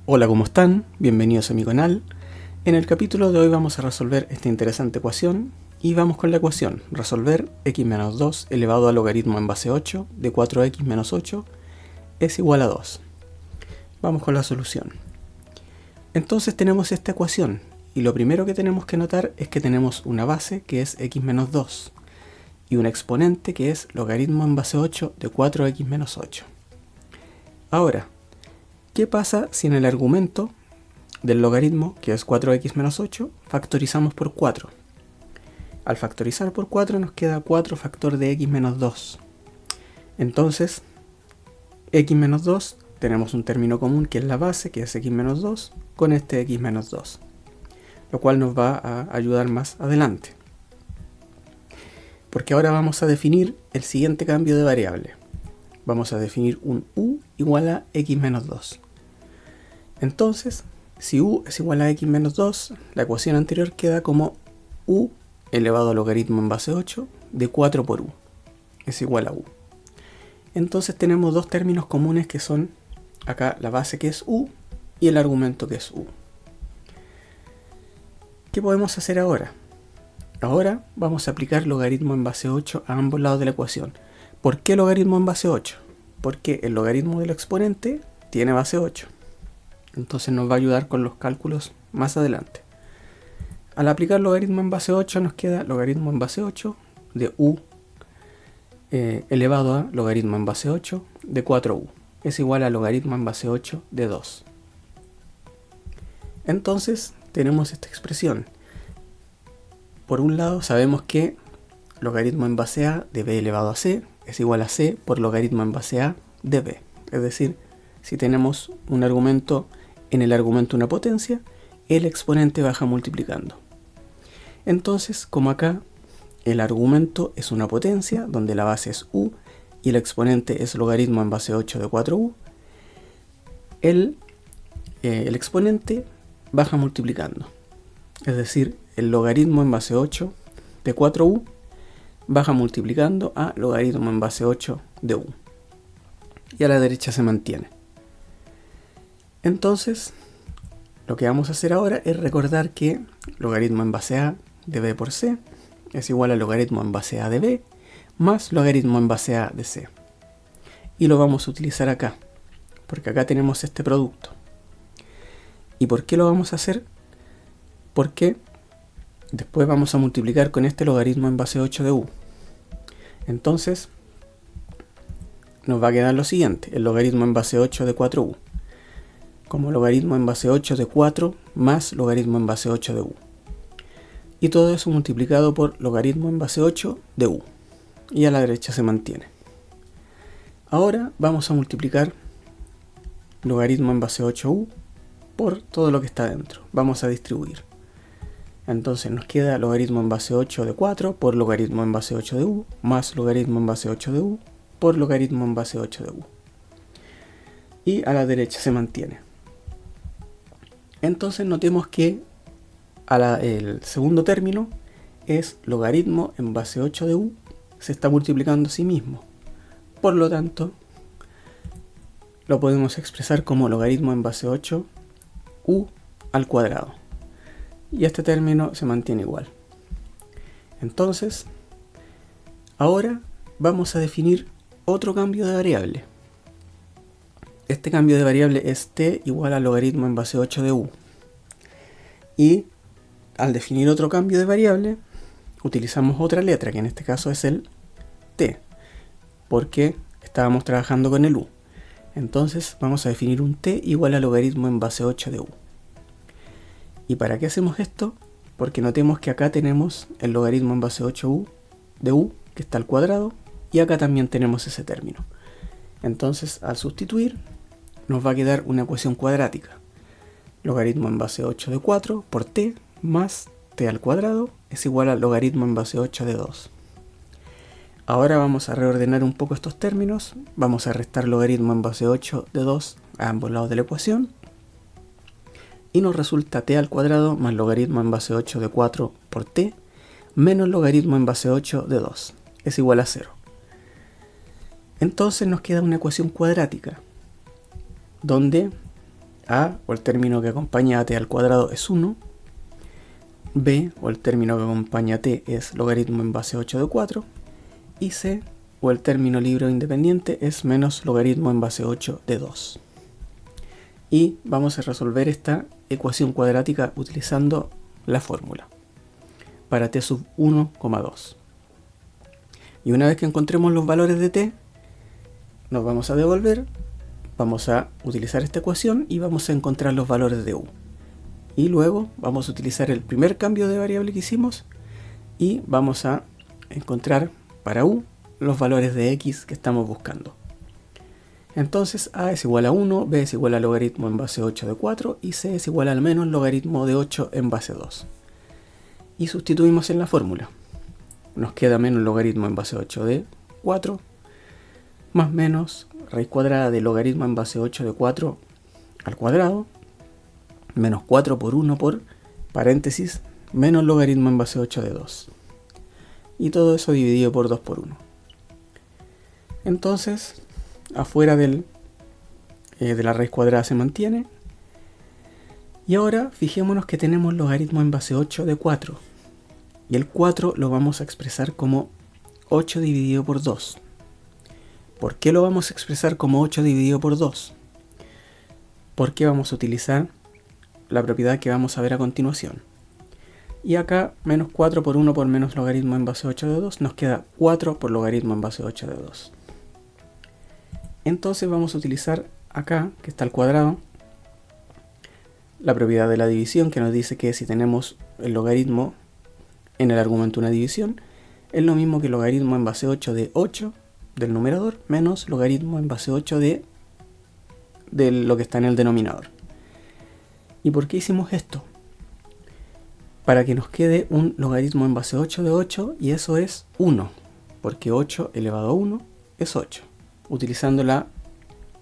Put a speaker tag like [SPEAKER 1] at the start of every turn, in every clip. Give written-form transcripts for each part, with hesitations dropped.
[SPEAKER 1] Hola, ¿cómo están? Bienvenidos a mi canal. En el capítulo de hoy vamos a resolver esta interesante ecuación y vamos con la ecuación: resolver x menos 2 elevado al logaritmo en base 8 de 4x menos 8 es igual a 2. Vamos con la solución. Entonces tenemos esta ecuación y lo primero que tenemos que notar es que tenemos una base que es x menos 2 y un exponente que es logaritmo en base 8 de 4x menos 8. Ahora, ¿qué pasa si en el argumento del logaritmo, que es 4x menos 8, factorizamos por 4? Al factorizar por 4 nos queda 4 factor de x menos 2. Entonces, x menos 2, tenemos un término común que es la base, que es x menos 2, con este x menos 2, lo cual nos va a ayudar más adelante. Porque ahora vamos a definir el siguiente cambio de variable. Vamos a definir un u igual a x menos 2. Entonces, si u es igual a x menos 2, la ecuación anterior queda como u elevado al logaritmo en base 8 de 4 por u es igual a u. Entonces tenemos dos términos comunes que son acá la base, que es u, y el argumento, que es u. ¿Qué podemos hacer ahora? Ahora vamos a aplicar logaritmo en base 8 a ambos lados de la ecuación. ¿Por qué logaritmo en base 8? Porque el logaritmo del exponente tiene base 8. Entonces nos va a ayudar con los cálculos más adelante. Al aplicar logaritmo en base 8 nos queda logaritmo en base 8 de u elevado a logaritmo en base 8 de 4u es igual a logaritmo en base 8 de 2. Entonces tenemos esta expresión. Por un lado sabemos que logaritmo en base a de b elevado a c es igual a c por logaritmo en base a de b. Es decir, si tenemos un argumento, en el argumento una potencia, el exponente baja multiplicando. Entonces, como acá el argumento es una potencia, donde la base es u y el exponente es logaritmo en base 8 de 4u, el exponente baja multiplicando. Es decir, el logaritmo en base 8 de 4u baja multiplicando a logaritmo en base 8 de u. Y a la derecha se mantiene. Entonces, lo que vamos a hacer ahora es recordar que logaritmo en base a de b por c es igual a logaritmo en base a de b más logaritmo en base a de c. Y lo vamos a utilizar acá, porque acá tenemos este producto. ¿Y por qué lo vamos a hacer? Porque después vamos a multiplicar con este logaritmo en base 8 de u. Entonces, nos va a quedar lo siguiente: el logaritmo en base 8 de 4u, como logaritmo en base 8 de 4 más logaritmo en base 8 de u. Y todo eso multiplicado por logaritmo en base 8 de u. Y a la derecha se mantiene. Ahora vamos a multiplicar logaritmo en base 8u por todo lo que está dentro. Vamos a distribuir. Entonces nos queda logaritmo en base 8 de 4 por logaritmo en base 8 de u más logaritmo en base 8 de u por logaritmo en base 8 de u. Y a la derecha se mantiene. Entonces notemos que el segundo término es logaritmo en base 8 de u, se está multiplicando a sí mismo. Por lo tanto, lo podemos expresar como logaritmo en base 8 u al cuadrado. Y este término se mantiene igual. Entonces, ahora vamos a definir otro cambio de variable. Este cambio de variable es t igual a logaritmo en base 8 de u. Y al definir otro cambio de variable, utilizamos otra letra, que en este caso es el t, porque estábamos trabajando con el u. Entonces vamos a definir un t igual a logaritmo en base 8 de u. ¿Y para qué hacemos esto? Porque notemos que acá tenemos el logaritmo en base 8 de u, que está al cuadrado, y acá también tenemos ese término. Entonces, al sustituir, nos va a quedar una ecuación cuadrática. Logaritmo en base 8 de 4 por t más t al cuadrado es igual a logaritmo en base 8 de 2. Ahora vamos a reordenar un poco estos términos. Vamos a restar logaritmo en base 8 de 2 a ambos lados de la ecuación. Y nos resulta t al cuadrado más logaritmo en base 8 de 4 por t menos logaritmo en base 8 de 2 es igual a 0. Entonces nos queda una ecuación cuadrática, donde A, o el término que acompaña a t al cuadrado, es 1. B, o el término que acompaña a t, es logaritmo en base 8 de 4. Y C, o el término libre o independiente, es menos logaritmo en base 8 de 2. Y vamos a resolver esta ecuación cuadrática utilizando la fórmula para t sub 1,2. Y una vez que encontremos los valores de t, nos vamos a devolver, vamos a utilizar esta ecuación y vamos a encontrar los valores de u. Y luego vamos a utilizar el primer cambio de variable que hicimos y vamos a encontrar para u los valores de x que estamos buscando. Entonces a es igual a 1, b es igual a logaritmo en base 8 de 4 y c es igual al menos logaritmo de 8 en base 2. Y sustituimos en la fórmula. Nos queda menos logaritmo en base 8 de 4 más menos raíz cuadrada de logaritmo en base 8 de 4 al cuadrado menos 4 por 1 por paréntesis menos logaritmo en base 8 de 2. Y todo eso dividido por 2 por 1. Entonces, afuera de la raíz cuadrada se mantiene. Y ahora fijémonos que tenemos logaritmo en base 8 de 4. Y el 4 lo vamos a expresar como 8 dividido por 2. ¿Por qué lo vamos a expresar como 8 dividido por 2? Porque vamos a utilizar la propiedad que vamos a ver a continuación. Y acá menos 4 por 1 por menos logaritmo en base 8 de 2 nos queda 4 por logaritmo en base 8 de 2. Entonces vamos a utilizar acá, que está al cuadrado, la propiedad de la división que nos dice que si tenemos el logaritmo en el argumento de una división, es lo mismo que logaritmo en base 8 de 8 del numerador menos logaritmo en base 8 de lo que está en el denominador. ¿Y por qué hicimos esto? Para que nos quede un logaritmo en base 8 de 8 y eso es 1, porque 8 elevado a 1 es 8, utilizando la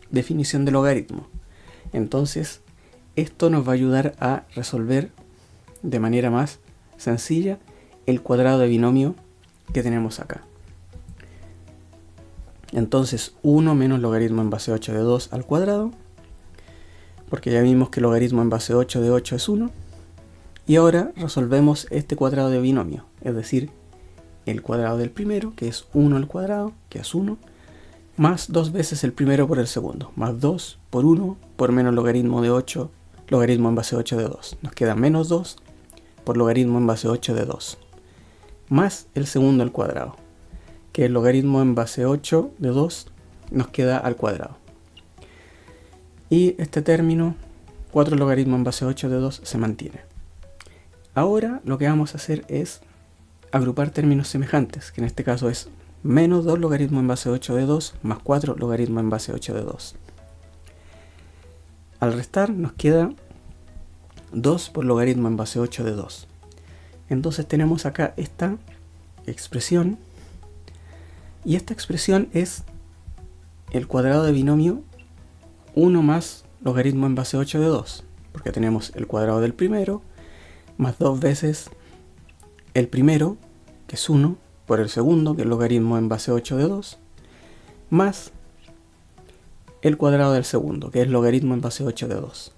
[SPEAKER 1] definición de logaritmo. Entonces, esto nos va a ayudar a resolver de manera más sencilla el cuadrado de binomio que tenemos acá. Entonces 1 menos logaritmo en base 8 de 2 al cuadrado, porque ya vimos que logaritmo en base 8 de 8 es 1. Y ahora resolvemos este cuadrado de binomio, es decir, el cuadrado del primero, que es 1 al cuadrado, que es 1, más 2 veces el primero por el segundo, más 2 por 1 por menos logaritmo de 8, logaritmo en base 8 de 2. Nos queda menos 2 por logaritmo en base 8 de 2, más el segundo al cuadrado, que el logaritmo en base 8 de 2 nos queda al cuadrado. Y este término, 4 logaritmo en base 8 de 2, se mantiene. Ahora lo que vamos a hacer es agrupar términos semejantes, que en este caso es menos 2 logaritmo en base 8 de 2 más 4 logaritmo en base 8 de 2. Al restar nos queda 2 por logaritmo en base 8 de 2. Entonces tenemos acá esta expresión, y esta expresión es el cuadrado de binomio 1 más logaritmo en base 8 de 2, porque tenemos el cuadrado del primero más 2 veces el primero, que es 1, por el segundo, que es logaritmo en base 8 de 2, más el cuadrado del segundo, que es logaritmo en base 8 de 2,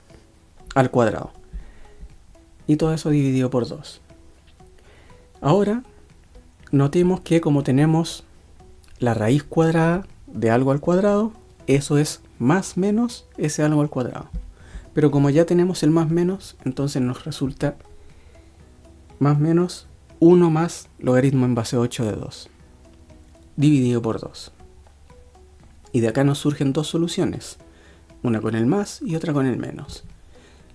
[SPEAKER 1] al cuadrado. Y todo eso dividido por 2. Ahora, notemos que como tenemos la raíz cuadrada de algo al cuadrado, eso es más menos ese algo al cuadrado. Pero como ya tenemos el más menos, entonces nos resulta más menos 1 más logaritmo en base 8 de 2, dividido por 2. Y de acá nos surgen dos soluciones, una con el más y otra con el menos.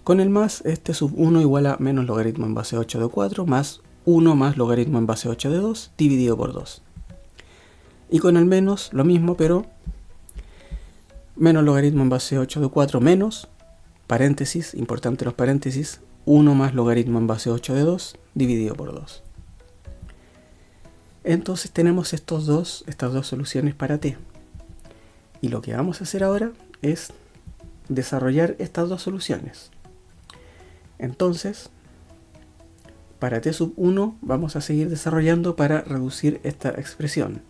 [SPEAKER 1] Con el más, este sub 1 igual a menos logaritmo en base 8 de 4 más 1 más logaritmo en base 8 de 2 dividido por 2. Y con el menos lo mismo, pero menos logaritmo en base 8 de 4 menos, paréntesis, importante los paréntesis, 1 más logaritmo en base 8 de 2 dividido por 2. Entonces tenemos estas dos soluciones para t. Y lo que vamos a hacer ahora es desarrollar estas dos soluciones. Entonces, para t sub 1 vamos a seguir desarrollando para reducir esta expresión.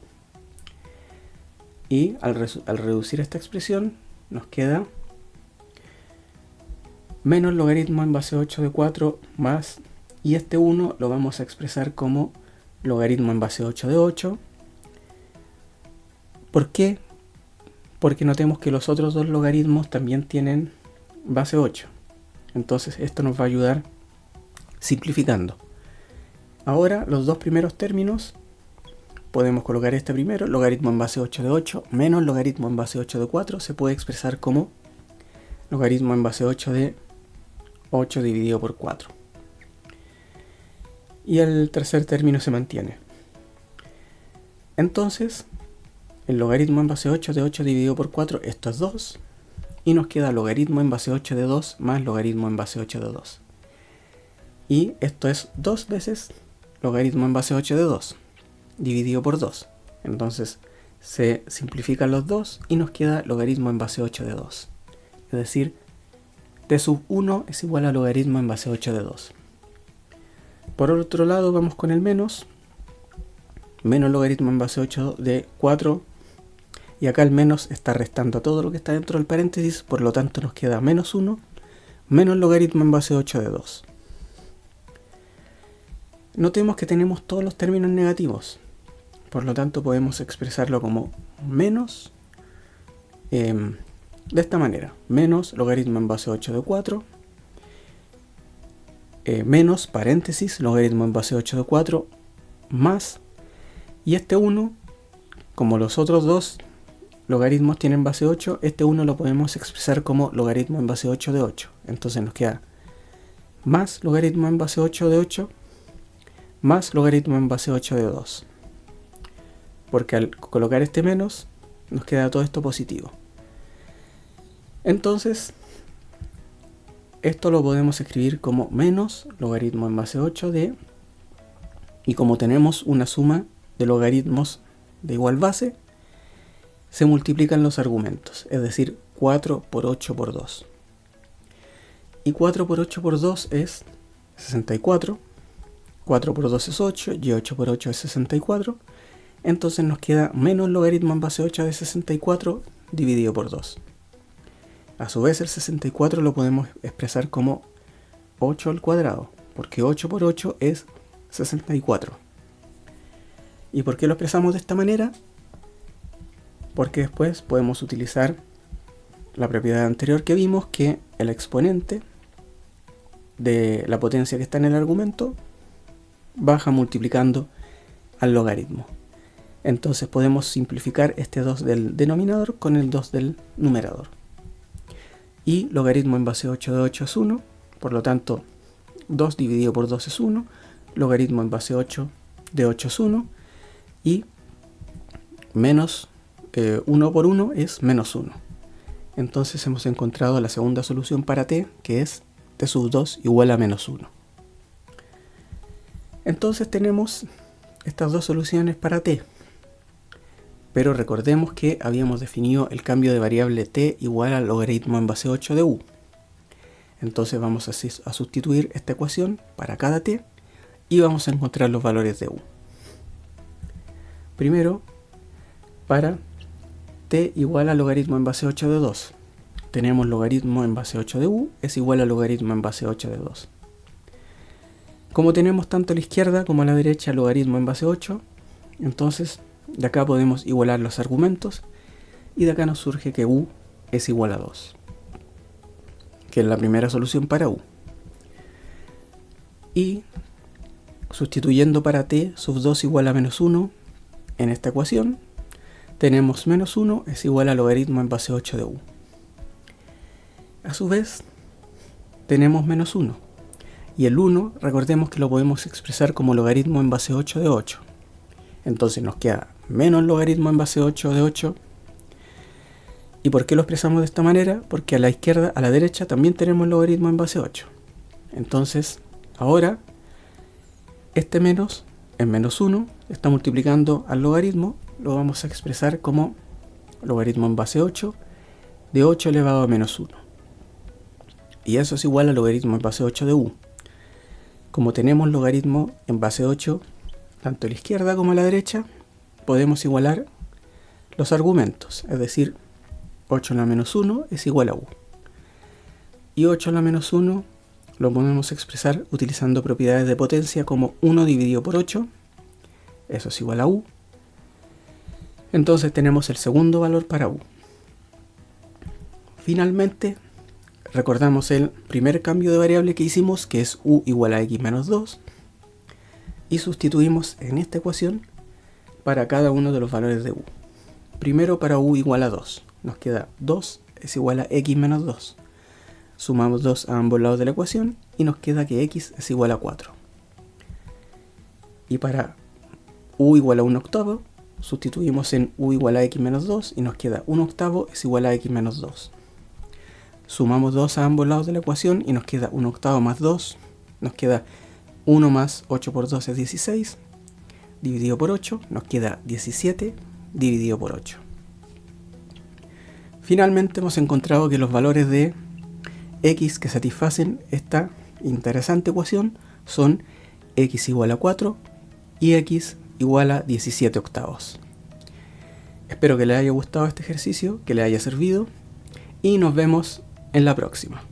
[SPEAKER 1] Y al reducir esta expresión nos queda menos logaritmo en base 8 de 4 más, y este 1 lo vamos a expresar como logaritmo en base 8 de 8. ¿Por qué? Porque notemos que los otros dos logaritmos también tienen base 8. Entonces esto nos va a ayudar simplificando. Ahora los dos primeros términos podemos colocar este primero, logaritmo en base 8 de 8 menos logaritmo en base 8 de 4, se puede expresar como logaritmo en base 8 de 8 dividido por 4. Y el tercer término se mantiene. Entonces, el logaritmo en base 8 de 8 dividido por 4, esto es 2. Y nos queda logaritmo en base 8 de 2 más logaritmo en base 8 de 2. Y esto es 2 veces logaritmo en base 8 de 2 dividido por 2. Entonces se simplifican los dos y nos queda logaritmo en base 8 de 2. Es decir, t sub 1 es igual a logaritmo en base 8 de 2. Por otro lado vamos con el menos. Menos logaritmo en base 8 de 4. Y acá el menos está restando a todo lo que está dentro del paréntesis. Por lo tanto nos queda menos 1 menos logaritmo en base 8 de 2. Notemos que tenemos todos los términos negativos. Por lo tanto podemos expresarlo como menos, de esta manera, menos logaritmo en base 8 de 4, menos paréntesis, logaritmo en base 8 de 4, más, y este 1, como los otros dos logaritmos tienen base 8, este 1 lo podemos expresar como logaritmo en base 8 de 8. Entonces nos queda más logaritmo en base 8 de 8, más logaritmo en base 8 de 2. Porque al colocar este menos, nos queda todo esto positivo. Entonces, esto lo podemos escribir como menos logaritmo en base 8 de, y como tenemos una suma de logaritmos de igual base, se multiplican los argumentos, es decir, 4 por 8 por 2. Y 4 por 8 por 2 es 64, 4 por 2 es 8 y 8 por 8 es 64. Entonces nos queda menos logaritmo en base 8 de 64 dividido por 2. A su vez el 64 lo podemos expresar como 8 al cuadrado, porque 8 por 8 es 64. ¿Y por qué lo expresamos de esta manera? Porque después podemos utilizar la propiedad anterior que vimos, que el exponente de la potencia que está en el argumento baja multiplicando al logaritmo. Entonces podemos simplificar este 2 del denominador con el 2 del numerador. Y logaritmo en base 8 de 8 es 1, por lo tanto 2 dividido por 2 es 1, logaritmo en base 8 de 8 es 1, y menos 1 por 1 es menos 1. Entonces hemos encontrado la segunda solución para t, que es t sub 2 igual a menos 1. Entonces tenemos estas dos soluciones para t. Pero recordemos que habíamos definido el cambio de variable t igual al logaritmo en base 8 de u. Entonces vamos a sustituir esta ecuación para cada t y vamos a encontrar los valores de u. Primero, para t igual a logaritmo en base 8 de 2. Tenemos logaritmo en base 8 de u es igual a logaritmo en base 8 de 2. Como tenemos tanto a la izquierda como a la derecha logaritmo en base 8, entonces de acá podemos igualar los argumentos y de acá nos surge que u es igual a 2, que es la primera solución para u. Y sustituyendo para t sub 2 igual a menos 1 en esta ecuación, tenemos menos 1 es igual a logaritmo en base 8 de u. A su vez, tenemos menos 1. Y el 1, recordemos que lo podemos expresar como logaritmo en base 8 de 8. Entonces nos queda menos logaritmo en base 8 de 8. ¿Y por qué lo expresamos de esta manera? Porque a la izquierda, a la derecha, también tenemos logaritmo en base 8. Entonces, ahora, este menos en menos 1 está multiplicando al logaritmo. Lo vamos a expresar como logaritmo en base 8 de 8 elevado a menos 1. Y eso es igual a logaritmo en base 8 de u. Como tenemos logaritmo en base 8, tanto a la izquierda como a la derecha, podemos igualar los argumentos, es decir, 8 en la menos 1 es igual a u. Y 8 a la menos 1 lo podemos expresar utilizando propiedades de potencia como 1 dividido por 8. Eso es igual a u. Entonces tenemos el segundo valor para u. Finalmente, recordamos el primer cambio de variable que hicimos, que es u igual a x menos 2. Y sustituimos en esta ecuación para cada uno de los valores de u. Primero para u igual a 2. Nos queda 2 es igual a x menos 2. Sumamos 2 a ambos lados de la ecuación y nos queda que x es igual a 4. Y para u igual a 1 octavo, sustituimos en u igual a x menos 2 y nos queda 1 octavo es igual a x menos 2. Sumamos 2 a ambos lados de la ecuación y nos queda 1 octavo más 2. Nos queda 1 más 8 por 2 es 16. Dividido por 8 nos queda 17 dividido por 8. Finalmente hemos encontrado que los valores de x que satisfacen esta interesante ecuación son x igual a 4 y x igual a 17 octavos. Espero que les haya gustado este ejercicio, que les haya servido y nos vemos en la próxima.